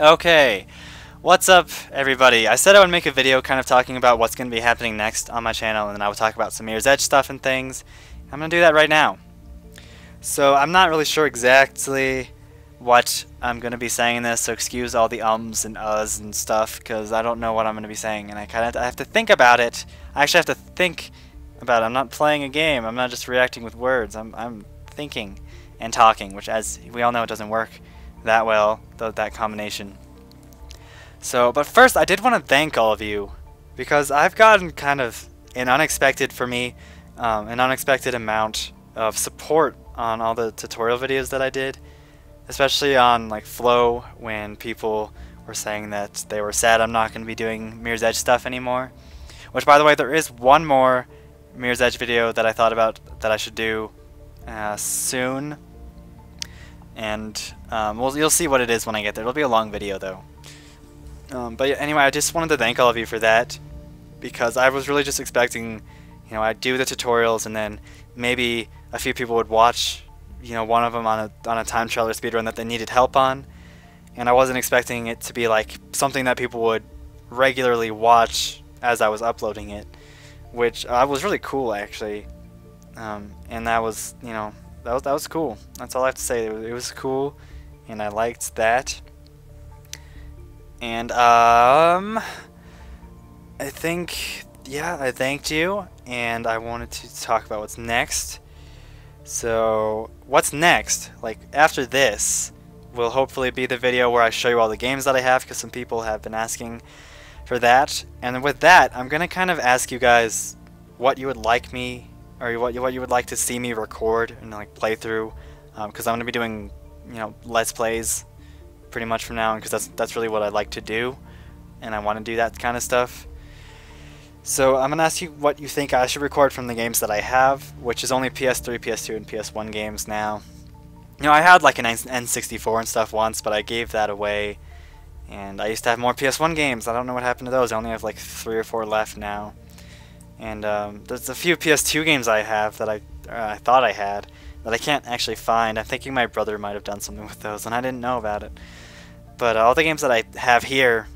Okay, what's up everybody? I said I would make a video kind of talking about what's going to be happening next on my channel, and then I would talk about some Mirror's Edge stuff and things. I'm going to do that right now. So I'm not really sure exactly what I'm going to be saying in this, so excuse all the ums and uhs and stuff, because I don't know what I'm going to be saying, and I have to think about it. I actually have to think about it. I'm not playing a game. I'm not just reacting with words. I'm thinking and talking, which, as we all know, it doesn't work that well, that combination. So, but first I did want to thank all of you, because I've gotten kind of an unexpected, for me, an unexpected amount of support on all the tutorial videos that I did, especially on like Flow, when people were saying that they were sad I'm not going to be doing Mirror's Edge stuff anymore. Which, by the way, there is one more Mirror's Edge video that I thought about that I should do soon. And you'll see what it is when I get there. It'll be a long video though. But anyway, I just wanted to thank all of you for that, because I was really just expecting, I'd do the tutorials and then maybe a few people would watch, one of them on a time trial or speedrun that they needed help on, and I wasn't expecting it to be like something that people would regularly watch as I was uploading it, which was really cool actually, and that was, that was cool. That's all I have to say. It was cool, and I liked that. And I think, yeah, I thanked you, and I wanted to talk about what's next. So what's next, like after this, will hopefully be the video where I show you all the games that I have, because some people have been asking for that. And with that, I'm gonna kind of ask you guys what you would like me, or what you would like to see me record and like play through, because I'm gonna be doing, Let's Plays pretty much from now on, because that's really what I like to do, and I want to do that kind of stuff. So I'm gonna ask you what you think I should record from the games that I have, which is only PS3, PS2, and PS1 games now. I had like an N64 and stuff once, but I gave that away, and I used to have more PS1 games. I don't know what happened to those. I only have like 3 or 4 left now. And there's a few PS2 games I have that I thought I had that I can't actually find. I'm thinking my brother might have done something with those, and I didn't know about it. But all the games that I have here,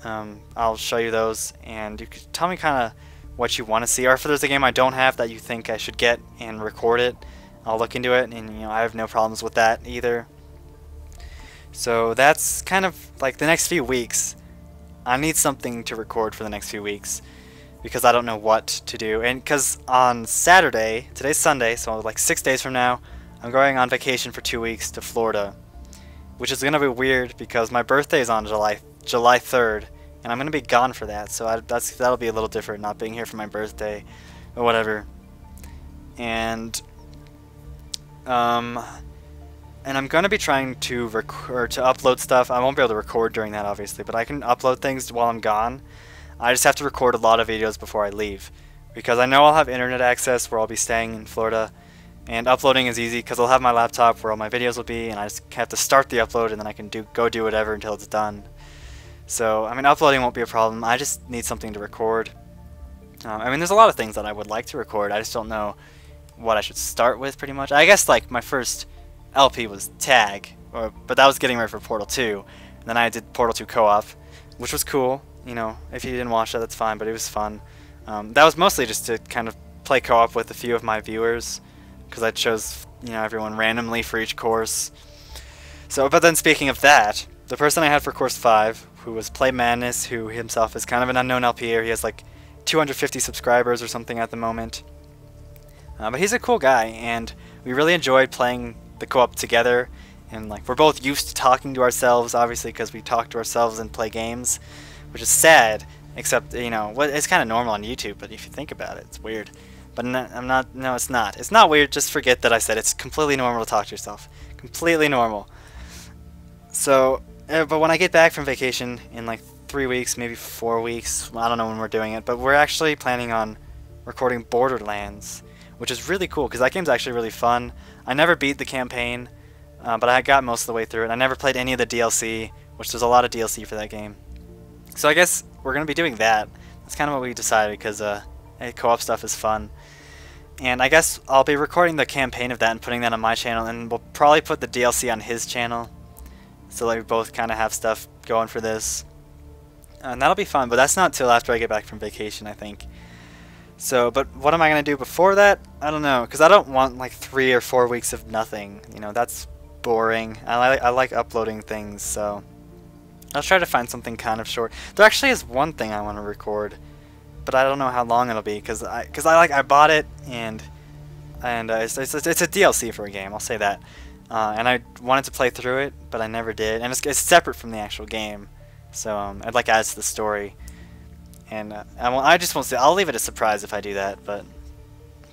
I'll show you those, and you can tell me kind of what you want to see. Or if there's a game I don't have that you think I should get and record it, I'll look into it, and I have no problems with that either. So that's kind of like the next few weeks. I need something to record for the next few weeks, because I don't know what to do. And because on Saturday, today's Sunday, so like 6 days from now, I'm going on vacation for 2 weeks to Florida, which is going to be weird because my birthday is on July 3rd, and I'm going to be gone for that, so that'll be a little different, not being here for my birthday, or whatever. And I'm going to be trying to upload stuff. I won't be able to record during that, obviously, but I can upload things while I'm gone. I just have to record a lot of videos before I leave, because I know I'll have internet access where I'll be staying in Florida, and uploading is easy because I'll have my laptop where all my videos will be, and I just have to start the upload, and then I can go do whatever until it's done. So, I mean, uploading won't be a problem. I just need something to record. I mean, there's a lot of things that I would like to record. I just don't know what I should start with, pretty much. I guess, like, my first LP was Tag, but that was getting ready for Portal 2. And then I did Portal 2 co-op, which was cool. If you didn't watch that, that's fine, but it was fun. That was mostly just to kind of play co-op with a few of my viewers, because I chose, everyone randomly for each course. So, but then speaking of that, the person I had for Course 5, who was Play Madness, who himself is kind of an unknown LPer, he has like 250 subscribers or something at the moment. But he's a cool guy, and we really enjoyed playing the co-op together, and like we're both used to talking to ourselves, obviously, because we talk to ourselves and play games, which is sad, except, it's kind of normal on YouTube, but if you think about it, it's weird. But no, it's not. It's not weird, just forget that I said it's completely normal to talk to yourself. Completely normal. So, but when I get back from vacation in like 3 weeks, maybe 4 weeks, I don't know when we're doing it, but we're actually planning on recording Borderlands, which is really cool, because that game's actually really fun. I never beat the campaign, but I got most of the way through it. I never played any of the DLC, which there's a lot of DLC for that game. So I guess we're going to be doing that. That's kind of what we decided, because co-op stuff is fun. And I guess I'll be recording the campaign of that and putting that on my channel, and we'll probably put the DLC on his channel. so like we both kind of have stuff going for this, and that'll be fun. But that's not till after I get back from vacation, I think. So, but what am I gonna do before that? I don't know, because I don't want like 3 or 4 weeks of nothing. You know, that's boring. I like uploading things, so I'll try to find something kind of short. There actually is one thing I want to record, but I don't know how long it'll be, because I bought it, and it's a DLC for a game. I'll say that. And I wanted to play through it, but I never did. And it's separate from the actual game, so I'd like adds to the story. And I just won't say. I'll leave it a surprise if I do that, but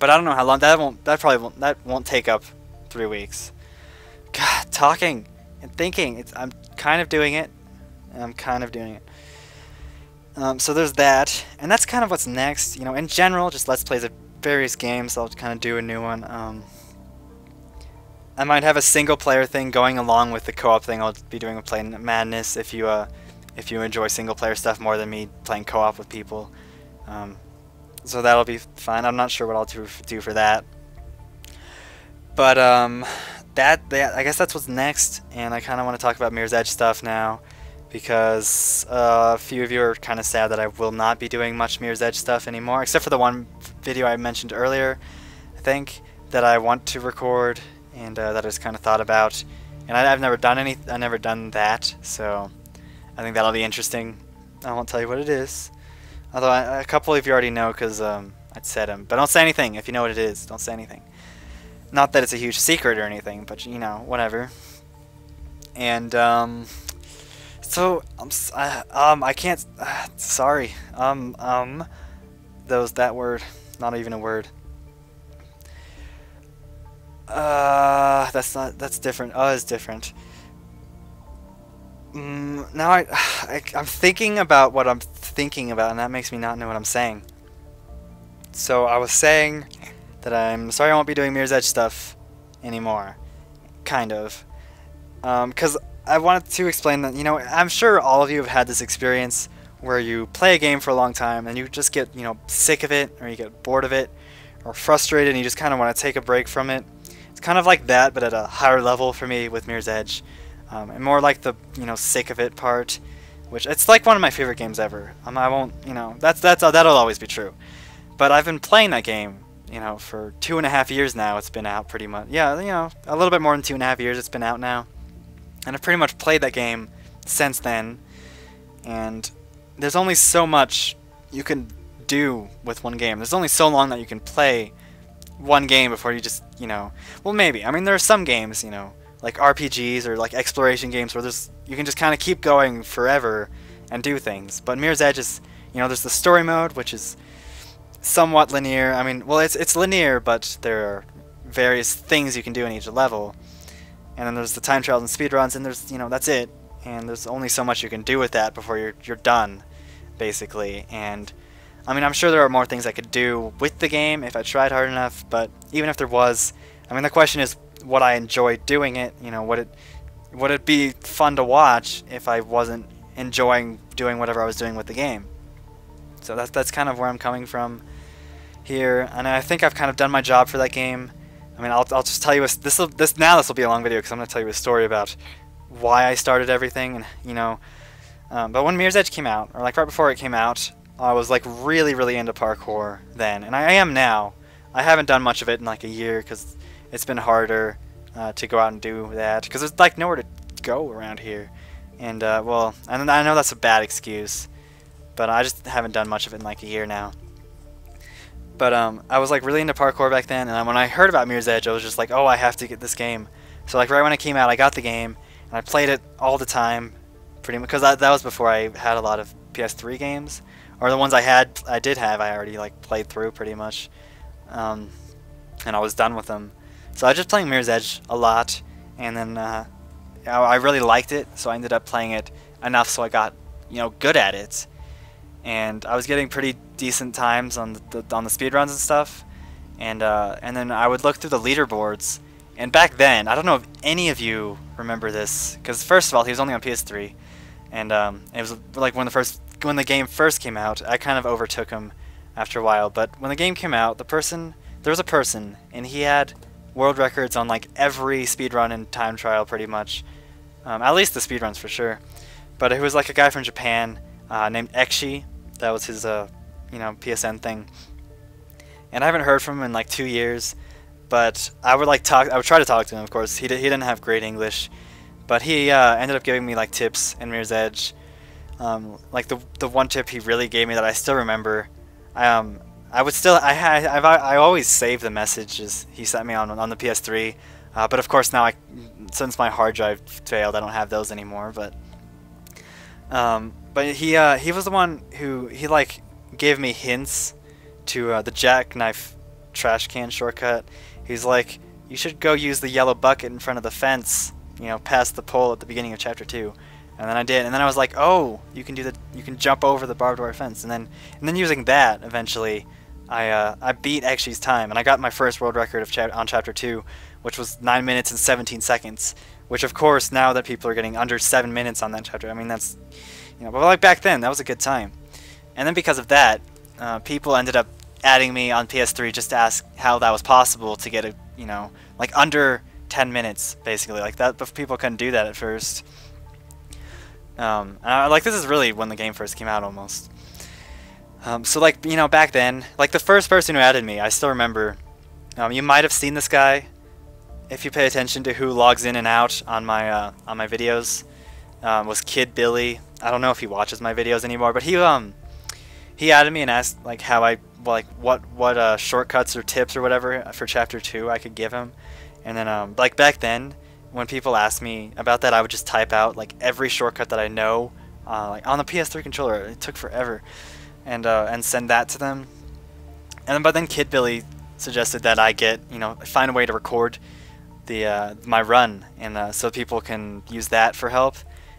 I don't know how long. That won't take up 3 weeks. God, talking and thinking. I'm kind of doing it. So there's that, and that's kind of what's next. You know, in general, just Let's Plays of various games. I'll kind of do a new one. I might have a single player thing going along with the co-op thing I'll be doing with Playing Madness if you enjoy single player stuff more than me playing co-op with people. So that'll be fine. I'm not sure what I'll do for that. But I guess that's what's next, and I kind of want to talk about Mirror's Edge stuff now, because a few of you are kind of sad that I will not be doing much Mirror's Edge stuff anymore, except for the one video I mentioned earlier, I think, that I want to record, and that I just kind of thought about. And I've never done that, so I think that'll be interesting. I won't tell you what it is, although a couple of you already know, because I'd said them. But don't say anything. If you know what it is, don't say anything. Not that it's a huge secret or anything, but you know, whatever. And so I can't. Sorry. That word, not even a word. That's different. Is different. Now I'm thinking about what I'm thinking about, and that makes me not know what I'm saying. So I was saying that I'm sorry I won't be doing Mirror's Edge stuff anymore, kind of, because I wanted to explain that, you know, I'm sure all of you have had this experience where you play a game for a long time and you just get, you know, sick of it, or you get bored of it, or frustrated, and you just kind of want to take a break from it. It's kind of like that, but at a higher level for me with Mirror's Edge. And more like the, you know, sick of it part, which it's like one of my favorite games ever. I won't, you know, that'll always be true. But I've been playing that game, you know, for 2.5 years now. It's been out pretty much. Yeah, you know, a little bit more than 2.5 years it's been out now. And I've pretty much played that game since then. And there's only so much you can do with one game. There's only so long that you can play one game before you just, you know, well, maybe. I mean, there are some games, you know, like RPGs or like exploration games where you can just kind of keep going forever and do things. But Mirror's Edge is, you know, there's the story mode, which is somewhat linear. I mean, well, it's linear, but there are various things you can do in each level. And then there's the time trials and speedruns, and there's, you know, that's it. And there's only so much you can do with that before you're done, basically. And I mean, I'm sure there are more things I could do with the game if I tried hard enough, but even if there was, I mean, the question is, would I enjoy doing it? You know, would it be fun to watch if I wasn't enjoying doing whatever I was doing with the game? So that's kind of where I'm coming from here, and I think I've kind of done my job for that game. I mean, I'll just tell you this will be a long video because I'm going to tell you a story about why I started everything, and you know, but when Mirror's Edge came out, or like right before it came out, I was like really into parkour then, and I am now. I haven't done much of it in like a year because it's been harder to go out and do that because there's like nowhere to go around here, and well, and I know that's a bad excuse, but I just haven't done much of it in like a year now. But I was like really into parkour back then, and when I heard about Mirror's Edge, I was just like, oh, I have to get this game. So like right when it came out, I got the game, and I played it all the time, pretty much, because that was before I had a lot of PS3 games, or the ones I did have, I already like played through pretty much, and I was done with them. So I was just playing Mirror's Edge a lot, and then I really liked it, so I ended up playing it enough so I got, you know, good at it. And I was getting pretty decent times on the speedruns and stuff, and then I would look through the leaderboards. And back then, I don't know if any of you remember this, because first of all, he was only on PS3, and it was like when the game first came out, I kind of overtook him after a while. But when the game came out, there was a person, and he had world records on like every speedrun and time trial pretty much. At least the speedruns for sure. But it was like a guy from Japan named Ekshi. That was his PSN thing. And I haven't heard from him in like 2 years. But I would I would try to talk to him, of course. He didn't have great English. But he ended up giving me like tips in Mirror's Edge. Like the one tip he really gave me that I still remember. I always save the messages he sent me on the PS3. But of course now since my hard drive failed, I don't have those anymore. But he was the one who like gave me hints to the jackknife trash can shortcut. He's like, you should go use the yellow bucket in front of the fence, past the pole at the beginning of chapter 2. And then I did, and then I was like, oh, you can jump over the barbed wire fence, and then using that eventually, I beat Ekshi's time, and I got my first world record on chapter 2, which was 9 minutes and 17 seconds. Which of course, now that people are getting under 7 minutes on that chapter, I mean that's, but like back then, that was a good time. And then because of that, people ended up adding me on PS3 just to ask how that was possible to get like under 10 minutes basically, like that. But people couldn't do that at first. And like this is really when the game first came out almost. So like back then, like the first person who added me, I still remember. You might have seen this guy if you pay attention to who logs in and out on my videos. Was Kid Billy. I don't know if he watches my videos anymore, but he added me and asked like how what shortcuts or tips or whatever for chapter 2 I could give him. And then like back then, when people asked me about that, I would just type out like every shortcut that I know, like on the PS3 controller. It took forever, and send that to them. But then Kid Billy suggested that I find a way to record my run, and so people can use that for help.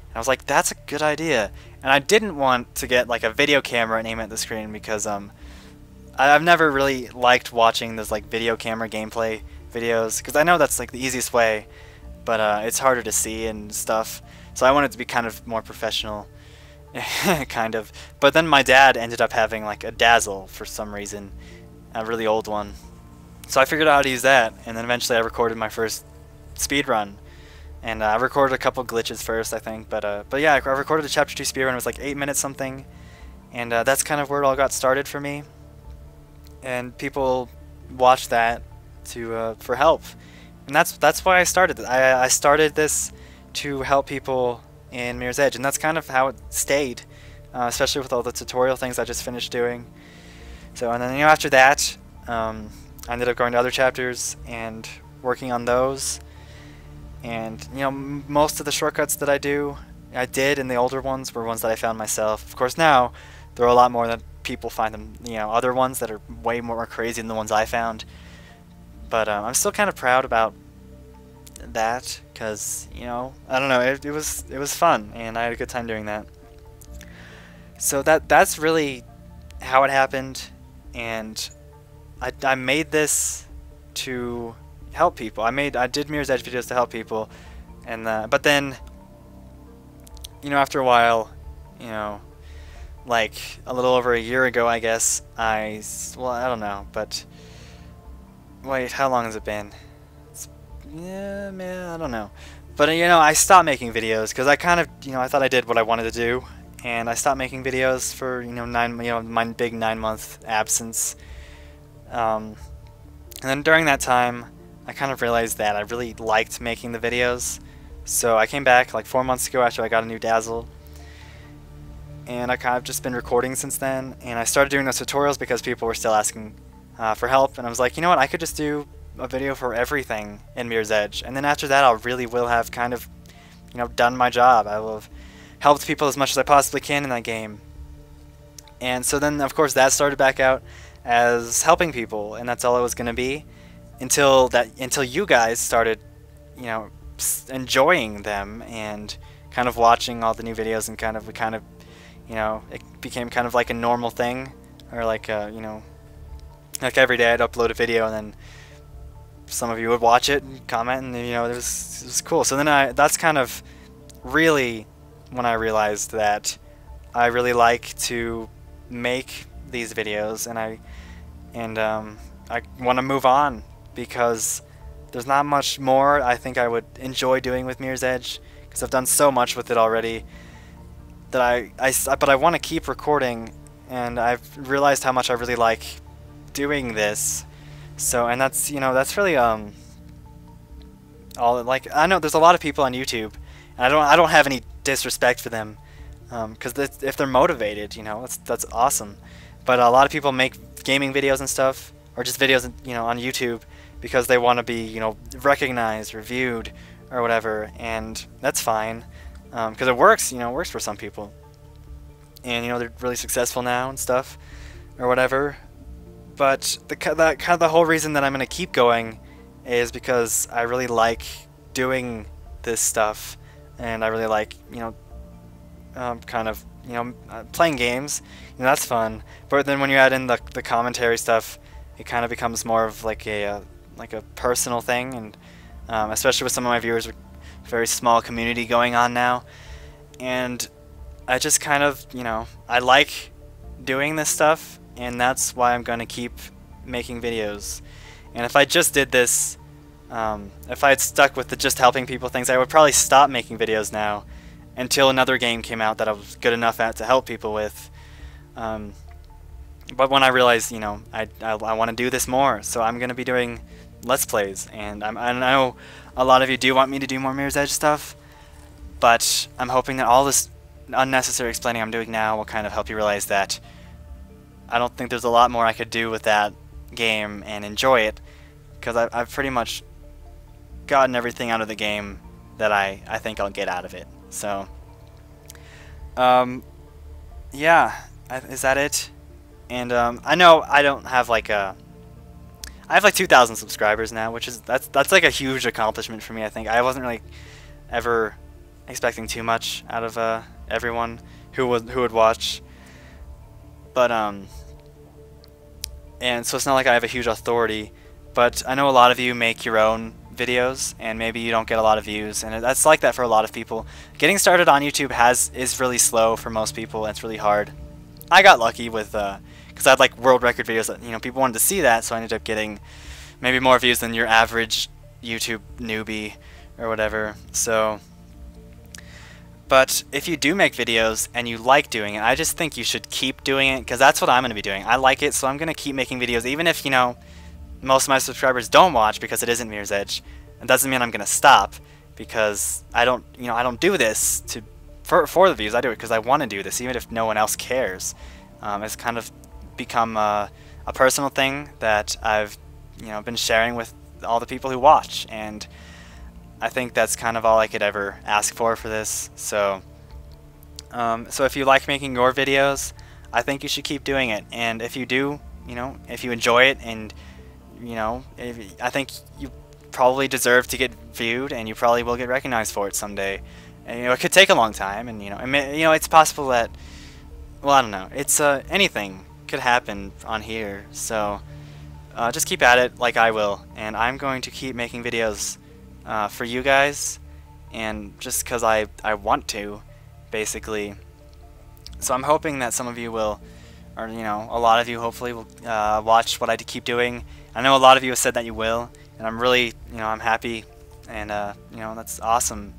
And I was like, that's a good idea. And I didn't want to get like a video camera and aim at the screen because I've never really liked watching those like video camera gameplay videos, because I know that's like the easiest way, but it's harder to see and stuff. So I wanted to be kind of more professional, kind of. But then my dad ended up having like a Dazzle for some reason, a really old one. So I figured out how to use that, and then eventually I recorded my first speed run. And I recorded a couple glitches first, I think, but yeah, I recorded the chapter 2 speedrun. It was like 8 minutes something, and that's kind of where it all got started for me. And people watched that for help, and that's why I started. I started this to help people in Mirror's Edge, and that's kind of how it stayed, especially with all the tutorial things I just finished doing. So, and then after that, I ended up going to other chapters and working on those. And most of the shortcuts that I did in the older ones were ones that I found myself. Of course, now there are a lot more that people find them. Other ones that are way more crazy than the ones I found. But I'm still kind of proud about that because I don't know. It was fun, and I had a good time doing that. So that's really how it happened, and I made this to help people. I did Mirror's Edge videos to help people, and but then after a while, like a little over a year ago, I guess I don't know, but wait, how long has it been? Yeah, man, I don't know, but I stopped making videos because I kind of I thought I did what I wanted to do, and I stopped making videos for my big 9-month absence, and then during that time I kind of realized that I really liked making the videos. So I came back like 4 months ago after I got a new Dazzle, and I kind of just been recording since then, and I started doing those tutorials because people were still asking for help, and I was like, you know what, I could just do a video for everything in Mirror's Edge, and then after that I really will have kind of done my job. I will have helped people as much as I possibly can in that game. And so then of course that started back out as helping people, and that's all it was going to be. Until you guys started, enjoying them and kind of watching all the new videos, and kind of it became kind of like a normal thing, or like like every day I'd upload a video, and then some of you would watch it and comment, and it was cool. So then that's kind of really when I realized that I really like to make these videos, and I want to move on, because there's not much more I think I would enjoy doing with Mirror's Edge, because I've done so much with it already that but I want to keep recording, and I've realized how much I really like doing this. So, and that's, you know, that's really all, like, I know there's a lot of people on YouTube, and I don't have any disrespect for them, because if they're motivated, you know, that's awesome. But a lot of people make gaming videos and stuff, or just videos, you know, on YouTube because they want to be, you know, recognized, reviewed, or whatever, and that's fine, because it works, you know, it works for some people, and, you know, they're really successful now and stuff, or whatever. But the whole reason that I'm going to keep going is because I really like doing this stuff, and I really like, you know, kind of, you know, playing games. You know, that's fun. But then when you add in the commentary stuff, it kind of becomes more of like a personal thing, and especially with some of my viewers, a very small community going on now, and I just kind of, you know, I like doing this stuff. And that's why I'm going to keep making videos. And if I just did this, if I had stuck with the just helping people things, I would probably stop making videos now until another game came out that I was good enough at to help people with. But when I realized, you know, I want to do this more, so I'm going to be doing Let's Plays. And I know a lot of you do want me to do more Mirror's Edge stuff, but I'm hoping that all this unnecessary explaining I'm doing now will kind of help you realize that I don't think there's a lot more I could do with that game and enjoy it, because I've pretty much gotten everything out of the game that I think I'll get out of it. So, yeah, is that it? And I know I don't have like I have like 2,000 subscribers now, which is that's like a huge accomplishment for me. I think I wasn't really ever expecting too much out of everyone who would watch. But, and so it's not like I have a huge authority, but I know a lot of you make your own videos, and maybe you don't get a lot of views, and that's like that for a lot of people. Getting started on YouTube is really slow for most people, and it's really hard. I got lucky with, because I had like world record videos that, you know, people wanted to see that, so I ended up getting maybe more views than your average YouTube newbie, or whatever, so... But if you do make videos and you like doing it, I just think you should keep doing it, because that's what I'm going to be doing. I like it, so I'm going to keep making videos, even if, you know, most of my subscribers don't watch because it isn't Mirror's Edge. It doesn't mean I'm going to stop, because I don't do this for the views. I do it because I want to do this, even if no one else cares. It's kind of become a personal thing that I've, you know, been sharing with all the people who watch, and I think that's kind of all I could ever ask for this. So, so if you like making your videos, I think you should keep doing it. And if you do, you know, if you enjoy it, and, you know, I think you probably deserve to get viewed, and you probably will get recognized for it someday. And, you know, it could take a long time, and, you know, it's possible that, well, I don't know. It's anything could happen on here. So, just keep at it like I will, and I'm going to keep making videos for you guys, and just because I want to, basically. So I'm hoping that some of you will, or, you know, a lot of you hopefully will watch what I keep doing. I know a lot of you have said that you will, and I'm really, you know, I'm happy, and you know, that's awesome.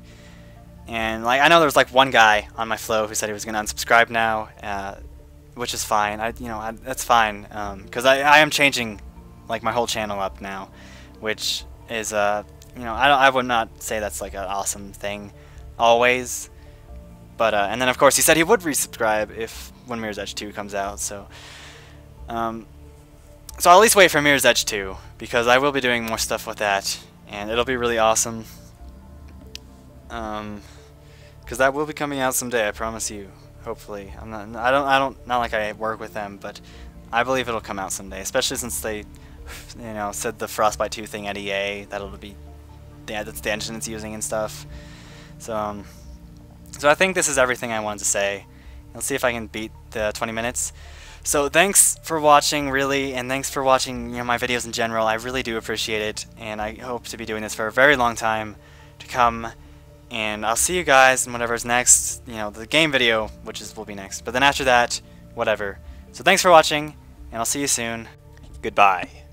And like, I know there's like one guy on my flow who said he was gonna unsubscribe now, which is fine. That's fine, because I am changing like my whole channel up now, which is you know, I would not say that's like an awesome thing always, but and then of course he said he would resubscribe if when Mirror's Edge 2 comes out, so so I'll at least wait for Mirror's Edge 2, because I will be doing more stuff with that, and it'll be really awesome, because that will be coming out someday, I promise you. Hopefully, not like I work with them, but I believe it'll come out someday, especially since they, you know, said the Frostbite 2 thing at EA, that'll be, yeah, that's the engine it's using and stuff. So, so I think this is everything I wanted to say. Let's see if I can beat the 20 minutes. So thanks for watching, really, and thanks for watching, you know, my videos in general. I really do appreciate it, and I hope to be doing this for a very long time to come. And I'll see you guys in whatever's next, you know, the game video, which will be next. But then after that, whatever. So thanks for watching, and I'll see you soon. Goodbye.